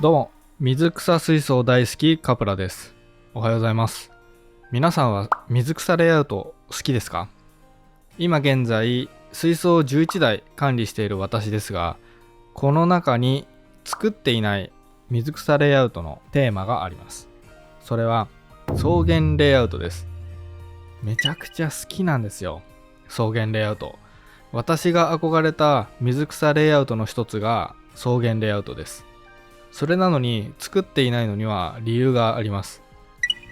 どうも、水草水槽大好きカプラです。おはようございます。皆さんは水草レイアウト好きですか？今現在、水槽11台管理している私ですが、この中に作っていない水草レイアウトのテーマがあります。それは草原レイアウトです。めちゃくちゃ好きなんですよ、草原レイアウト。私が憧れた水草レイアウトの一つが草原レイアウトです。それなのに作っていないのには理由があります。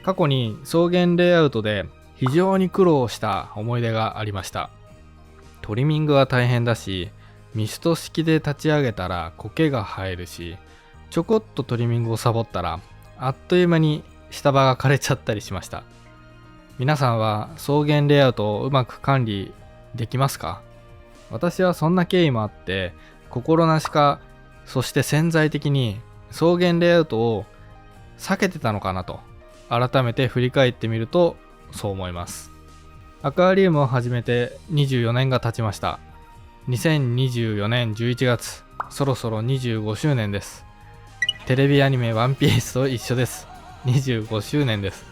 過去に草原レイアウトで非常に苦労した思い出がありました。トリミングは大変だし、ミスト式で立ち上げたら苔が生えるし、ちょこっとトリミングをサボったらあっという間に下葉が枯れちゃったりしました。皆さんは草原レイアウトをうまく管理できますか？私はそんな経緯もあって、心なしか、そして潜在的に草原レイアウトを避けてたのかなと改めて振り返ってみるとそう思います。アクアリウムを始めて24年が経ちました。2024年11月、そろそろ25周年です。テレビアニメワンピースと一緒です。25周年です。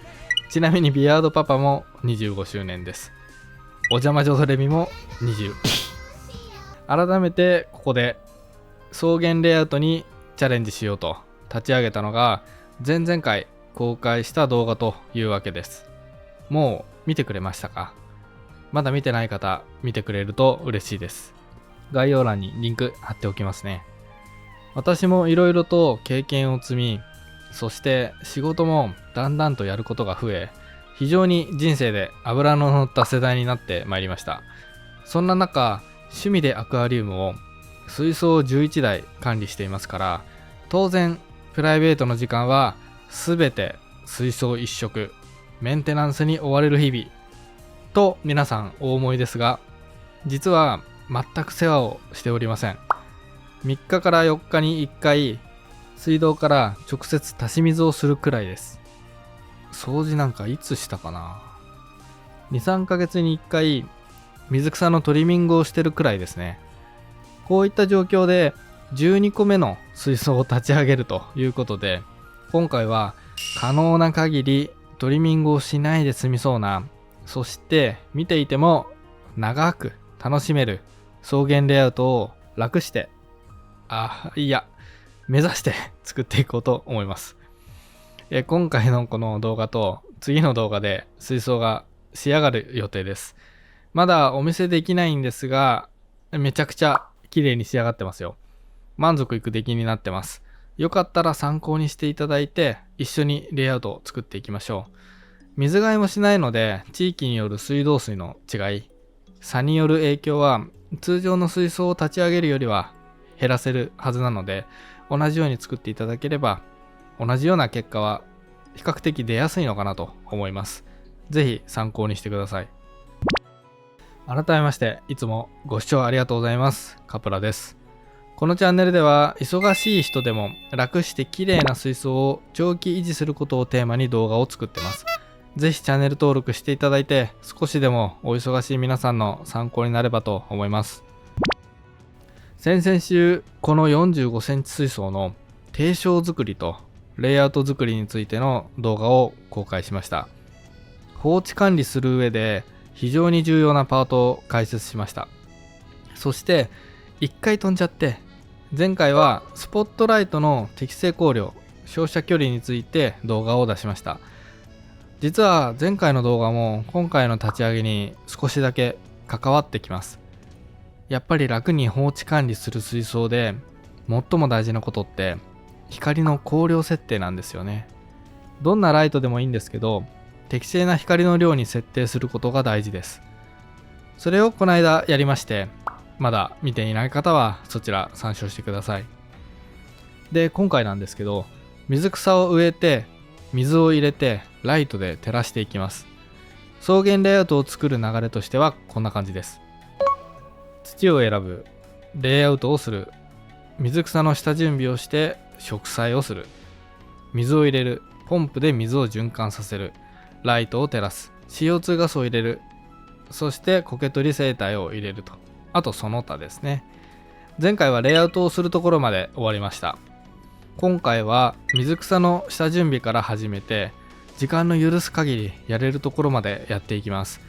ちなみにビアードパパも25周年です。お邪魔女ドレミも20。改めてここで草原レイアウトにチャレンジしようと立ち上げたのが前々回公開した動画というわけです。もう見てくれましたか？まだ見てない方見てくれると嬉しいです。概要欄にリンク貼っておきますね。私もいろいろと経験を積み、そして仕事もだんだんとやることが増え、非常に人生で脂の乗った世代になってまいりました。そんな中、趣味でアクアリウムを水槽11台管理していますから、当然プライベートの時間は全て水槽一色、メンテナンスに追われる日々と皆さんお思いですが、実は全く世話をしておりません。3日から4日に1回水道から直接足し水をするくらいです。掃除なんかいつしたかな。 2,3 ヶ月に1回水草のトリミングをしてるくらいですね。こういった状況で12個目の水槽を立ち上げるということで、今回は可能な限りトリミングをしないで済みそうな、そして見ていても長く楽しめる草原レイアウトを楽して、目指して作っていこうと思います。今回のこの動画と次の動画で水槽が仕上がる予定です。まだお見せできないんですが、めちゃくちゃ綺麗に仕上がってますよ。満足いく出来になってます。よかったら参考にしていただいて、一緒にレイアウトを作っていきましょう。水替えもしないので、地域による水道水の違い、差による影響は通常の水槽を立ち上げるよりは減らせるはずなので、同じように作っていただければ同じような結果は比較的出やすいのかなと思います。ぜひ参考にしてください。改めましていつもご視聴ありがとうございます。カプラです。このチャンネルでは忙しい人でも楽して綺麗な水槽を長期維持することをテーマに動画を作ってます。ぜひチャンネル登録していただいて、少しでもお忙しい皆さんの参考になればと思います。先々週、この45センチ水槽の定床作りとレイアウト作りについての動画を公開しました。放置管理する上で非常に重要なパートを解説しました。そして1回飛んじゃって、前回はスポットライトの適正光量、照射距離について動画を出しました。実は前回の動画も今回の立ち上げに少しだけ関わってきます。やっぱり楽に放置管理する水槽で最も大事なことって光の光量設定なんですよね。どんなライトでもいいんですけど、適正な光の量に設定することが大事です。それをこの間やりまして、まだ見ていない方はそちら参照してください。で、今回なんですけど、水草を植えて水を入れてライトで照らしていきます。草原レイアウトを作る流れとしてはこんな感じです。土を選ぶ、レイアウトをする、水草の下準備をして植栽をする、水を入れる、ポンプで水を循環させる、ライトを照らす、CO2 ガスを入れる、そして苔取り生態を入れると、あとその他ですね。前回はレイアウトをするところまで終わりました。今回は水草の下準備から始めて、時間の許す限りやれるところまでやっていきます。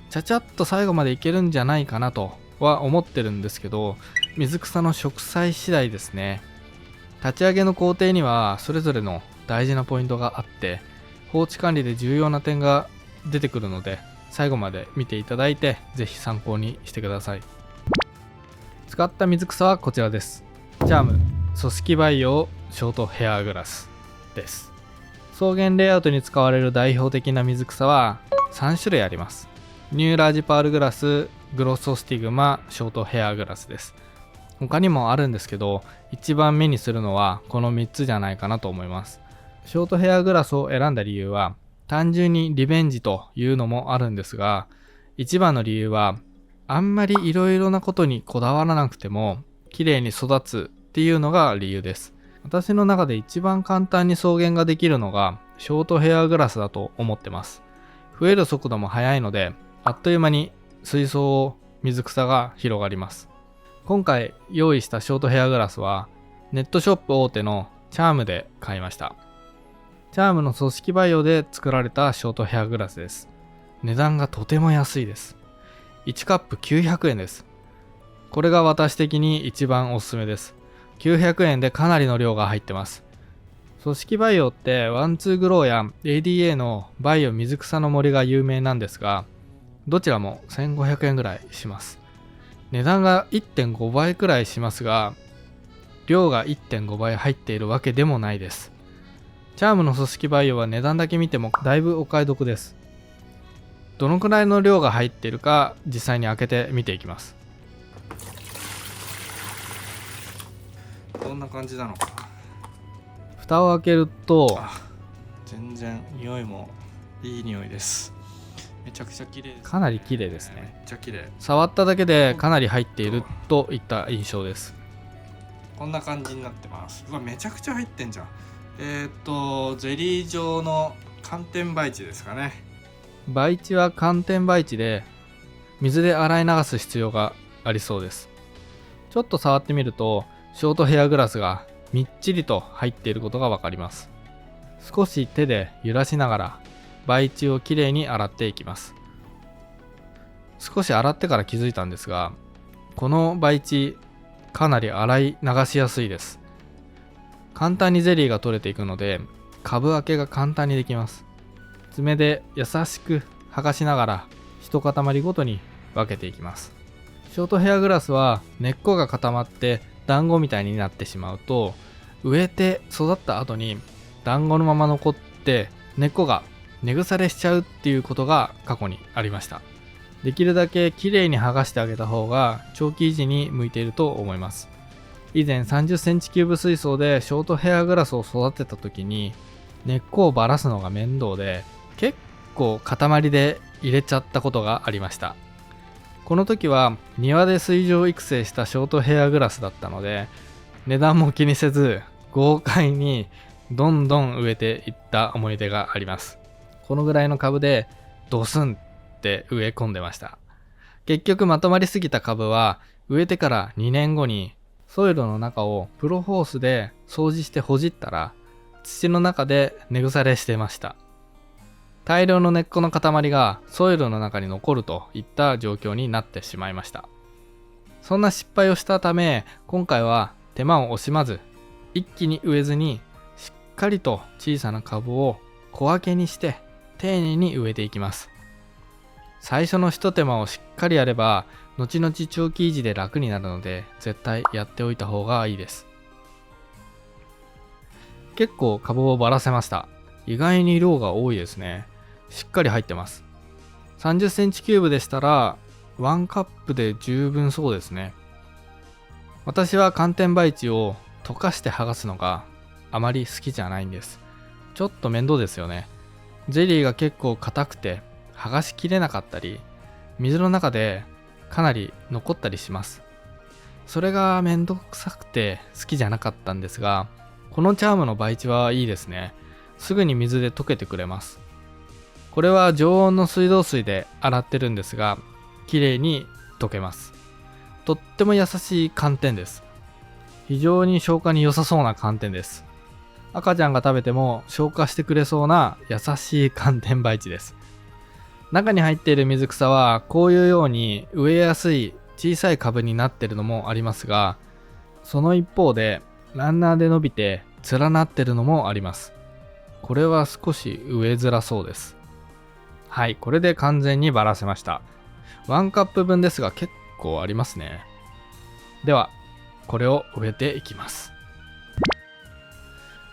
ちゃちゃっと最後までいけるんじゃないかなとは思ってるんですけど、水草の植栽次第ですね。立ち上げの工程にはそれぞれの大事なポイントがあって、放置管理で重要な点が出てくるので、最後まで見ていただいてぜひ参考にしてください。使った水草はこちらです。チャーム組織培養ショートヘアグラスです。草原レイアウトに使われる代表的な水草は3種類あります。ニューラージパールグラス、グロッソスティグマ、ショートヘアグラスです。他にもあるんですけど、一番目にするのはこの3つじゃないかなと思います。ショートヘアグラスを選んだ理由は単純にリベンジというのもあるんですが、一番の理由はあんまりいろいろなことにこだわらなくても綺麗に育つっていうのが理由です。私の中で一番簡単に草原ができるのがショートヘアグラスだと思ってます。増える速度も速いので、あっという間に水槽を水草が広がります。今回用意したショートヘアグラスはネットショップ大手のチャームで買いました。チャームの組織培養で作られたショートヘアグラスです。値段がとても安いです。1カップ900円です。これが私的に一番おすすめです。900円でかなりの量が入ってます。組織培養ってワンツーグローや ADA のバイオ水草の森が有名なんですが、どちらも1500円ぐらいします。値段が 1.5 倍くらいしますが、量が 1.5 倍入っているわけでもないです。チャームの組織培養は値段だけ見てもだいぶお買い得です。どのくらいの量が入っているか実際に開けて見ていきます。どんな感じなのか。蓋を開けると全然匂いもいい匂いです。めちゃくちゃ綺麗です、ね。かなり綺麗ですね。めっちゃ綺麗。触っただけでかなり入っているといった印象です。こんな感じになってます。うわ、めちゃくちゃ入ってんじゃん。ゼリー状の寒天培地ですかね。培地は寒天培地で水で洗い流す必要がありそうです。ちょっと触ってみるとショートヘアグラスがみっちりと入っていることがわかります。少し手で揺らしながら培地をきれいに洗っていきます。少し洗ってから気づいたんですが、この培地かなり洗い流しやすいです。簡単にゼリーが取れていくので株分けが簡単にできます。爪で優しく剥がしながら一塊ごとに分けていきます。ショートヘアグラスは根っこが固まって団子みたいになってしまうと、植えて育った後に団子のまま残って根っこが根腐れしちゃうっていうことが過去にありました。できるだけきれいに剥がしてあげた方が長期維持に向いていると思います。以前30センチキューブ水槽でショートヘアグラスを育てた時に根っこをばらすのが面倒で結構塊で入れちゃったことがありました。この時は庭で水上育成したショートヘアグラスだったので値段も気にせず豪快にどんどん植えていった思い出があります。このぐらいの株でドスンって植え込んでました。結局まとまりすぎた株は植えてから2年後にソイルの中をプロホースで掃除してほじったら土の中で根腐れしてました。大量の根っこの塊がソイルの中に残るといった状況になってしまいました。そんな失敗をしたため、今回は手間を惜しまず一気に植えずにしっかりと小さな株を小分けにして丁寧に植えていきます。最初の一手間をしっかりやれば後々長期維持で楽になるので絶対やっておいた方がいいです。結構株をばらせました。意外に量が多いですね。しっかり入ってます。30センチキューブでしたら1カップで十分そうですね。私は寒天培地を溶かして剥がすのがあまり好きじゃないんです。ちょっと面倒ですよね。ゼリーが結構硬くて剥がしきれなかったり、水の中でかなり残ったりします。それがめんどくさくて好きじゃなかったんですが、このチャームの培地はいいですね。すぐに水で溶けてくれます。これは常温の水道水で洗ってるんですが、きれいに溶けます。とっても優しい寒天です。非常に消化に良さそうな寒天です。赤ちゃんが食べても消化してくれそうな優しい寒天培地です。中に入っている水草はこういうように植えやすい小さい株になっているのもありますが、その一方でランナーで伸びて連なっているのもあります。これは少し植えづらそうです。はい、これで完全にばらせました。1カップ分ですが結構ありますね。ではこれを植えていきます。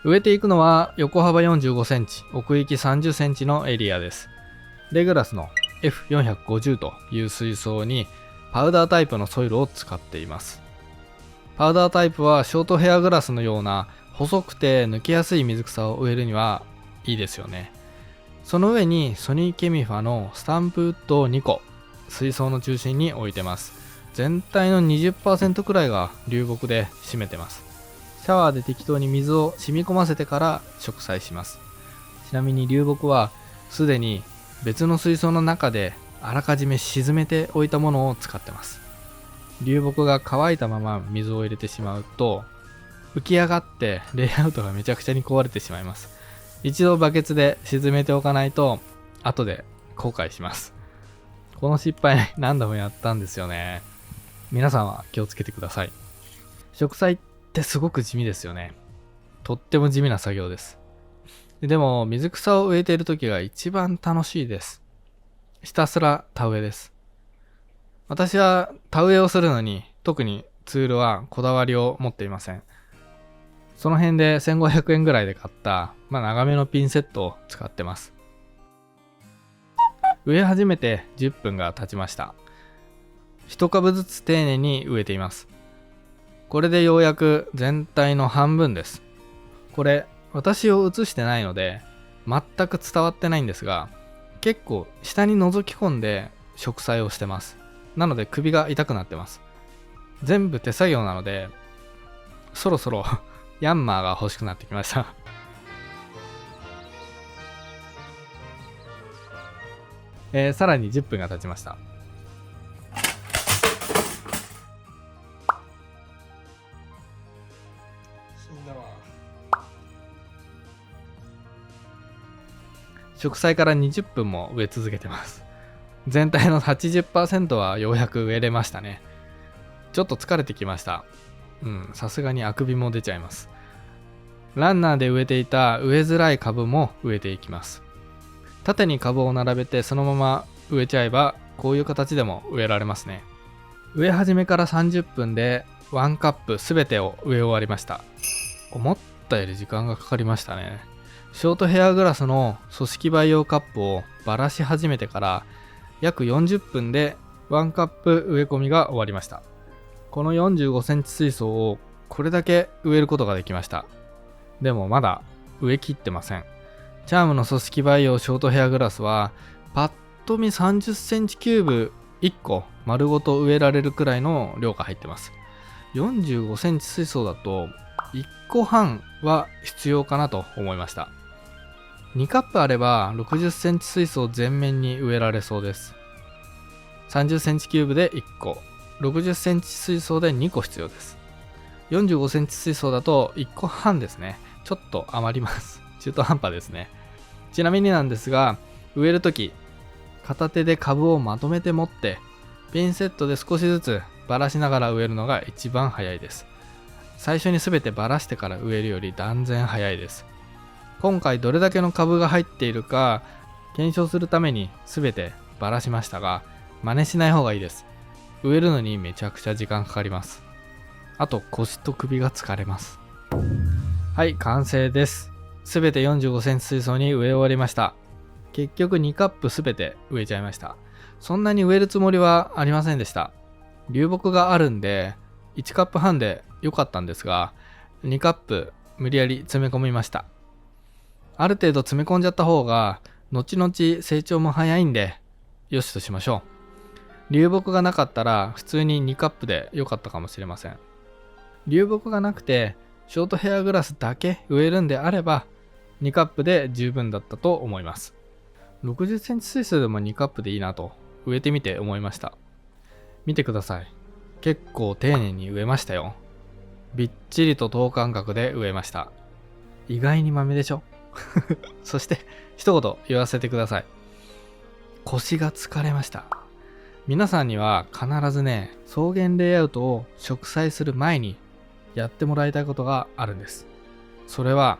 植えていくのは横幅45センチ、奥行き30センチのエリアです。レグラスの F450 という水槽にパウダータイプのソイルを使っています。パウダータイプはショートヘアグラスのような細くて抜けやすい水草を植えるにはいいですよね。その上にソニーケミファのスタンプウッドを2個水槽の中心に置いてます。全体の 20% くらいが流木で占めてます。シャワーで適当に水を染み込ませてから植栽します。ちなみに流木はすでに別の水槽の中であらかじめ沈めておいたものを使ってます。流木が乾いたまま水を入れてしまうと浮き上がってレイアウトがめちゃくちゃに壊れてしまいます。一度バケツで沈めておかないと後で後悔します。この失敗何度もやったんですよね。皆さんは気をつけてください。植栽ってすごく地味ですよね。とっても地味な作業です。でも水草を植えている時が一番楽しいです。ひたすら田植えです。私は田植えをするのに特にツールはこだわりを持っていません。その辺で1500円ぐらいで買った長めのピンセットを使ってます。植え始めて10分が経ちました。一株ずつ丁寧に植えています。これでようやく全体の半分です。これ私を映してないので全く伝わってないんですが、結構下に覗き込んで植栽をしてます。なので首が痛くなってます。全部手作業なのでそろそろヤンマーが欲しくなってきましたさらに10分が経ちました。植栽から20分も植え続けてます。全体の 80% はようやく植えれましたね。ちょっと疲れてきました。さすがにあくびも出ちゃいます。ランナーで植えていた植えづらい株も植えていきます。縦に株を並べてそのまま植えちゃえばこういう形でも植えられますね。植え始めから30分で1カップすべてを植え終わりました。思ったより時間がかかりましたね。ショートヘアグラスの組織培養カップをばらし始めてから約40分で1カップ植え込みが終わりました。この45センチ水槽をこれだけ植えることができました。でもまだ植え切ってません。チャームの組織培養ショートヘアグラスはパッと見30センチキューブ1個丸ごと植えられるくらいの量が入ってます。45センチ水槽だと1個半は必要かなと思いました。2カップあれば60センチ水槽全面に植えられそうです。30センチキューブで1個、60センチ水槽で2個必要です。45センチ水槽だと1個半ですね。ちょっと余ります。中途半端ですね。ちなみになんですが、植えるとき、片手で株をまとめて持って、ピンセットで少しずつばらしながら植えるのが一番早いです。最初に全てばらしてから植えるより断然早いです。今回どれだけの株が入っているか検証するために全てばらしましたが、真似しない方がいいです。植えるのにめちゃくちゃ時間かかります。あと腰と首が疲れます。はい、完成です。すべて45センチ水槽に植え終わりました。結局2カップすべて植えちゃいました。そんなに植えるつもりはありませんでした。流木があるんで1カップ半で良かったんですが、2カップ無理やり詰め込みました。ある程度詰め込んじゃった方が後々成長も早いんでよしとしましょう。流木がなかったら普通に2カップで良かったかもしれません。流木がなくてショートヘアグラスだけ植えるんであれば2カップで十分だったと思います。60センチ水槽でも2カップでいいなと植えてみて思いました。見てください。結構丁寧に植えましたよ。びっちりと等間隔で植えました。意外に豆でしょそして一言言わせてください。腰が疲れました。皆さんには必ずね、草原レイアウトを植栽する前にやってもらいたいことがあるんです。それは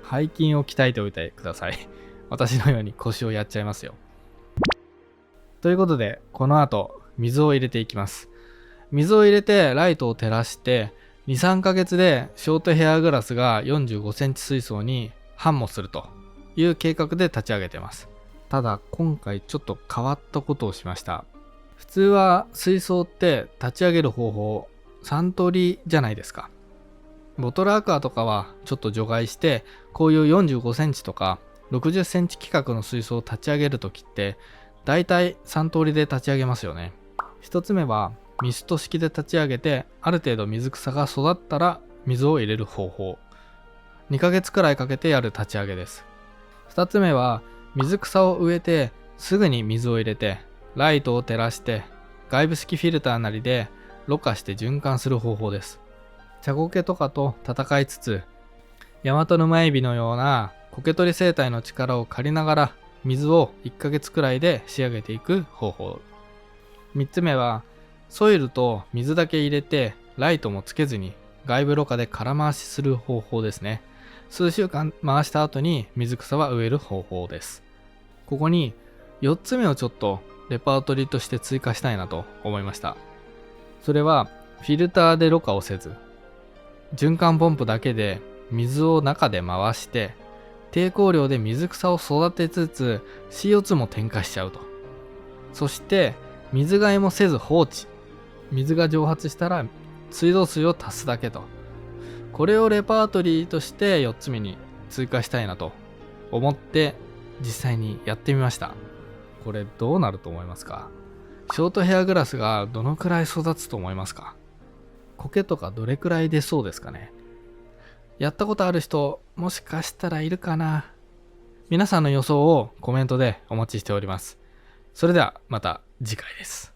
背筋を鍛えておいてください。私のように腰をやっちゃいますよ。ということで、この後水を入れていきます。水を入れてライトを照らして、2、3ヶ月でショートヘアグラスが45センチ水槽に繁茂するという計画で立ち上げてます。ただ今回ちょっと変わったことをしました。普通は水槽って立ち上げる方法3通りじゃないですか。ボトルアクアとかはちょっと除外して、こういう45センチとか60センチ規格の水槽を立ち上げるときってだいたい3通りで立ち上げますよね。1つ目はミスト式で立ち上げて、ある程度水草が育ったら水を入れる方法。2ヶ月くらいかけてやる立ち上げです。2つ目は水草を植えてすぐに水を入れて、ライトを照らして外部式フィルターなりでろ過して循環する方法です。茶苔とかと戦いつつ、ヤマトヌマエビのような苔取り生態の力を借りながら水を1ヶ月くらいで仕上げていく方法。3つ目はソイルと水だけ入れてライトもつけずに外部ろ過で空回しする方法ですね。数週間回した後に水草は植える方法です。ここに4つ目をちょっとレパートリーとして追加したいなと思いました。それはフィルターでろ過をせず、循環ポンプだけで水を中で回して抵抗量で水草を育てつつ CO2 も添加しちゃうと。そして水替えもせず放置。水が蒸発したら水道水を足すだけと。これをレパートリーとして4つ目に追加したいなと思って実際にやってみました。これどうなると思いますか？ショートヘアグラスがどのくらい育つと思いますか？苔とかどれくらい出そうですかね？やったことある人もしかしたらいるかな？皆さんの予想をコメントでお待ちしております。それではまた次回です。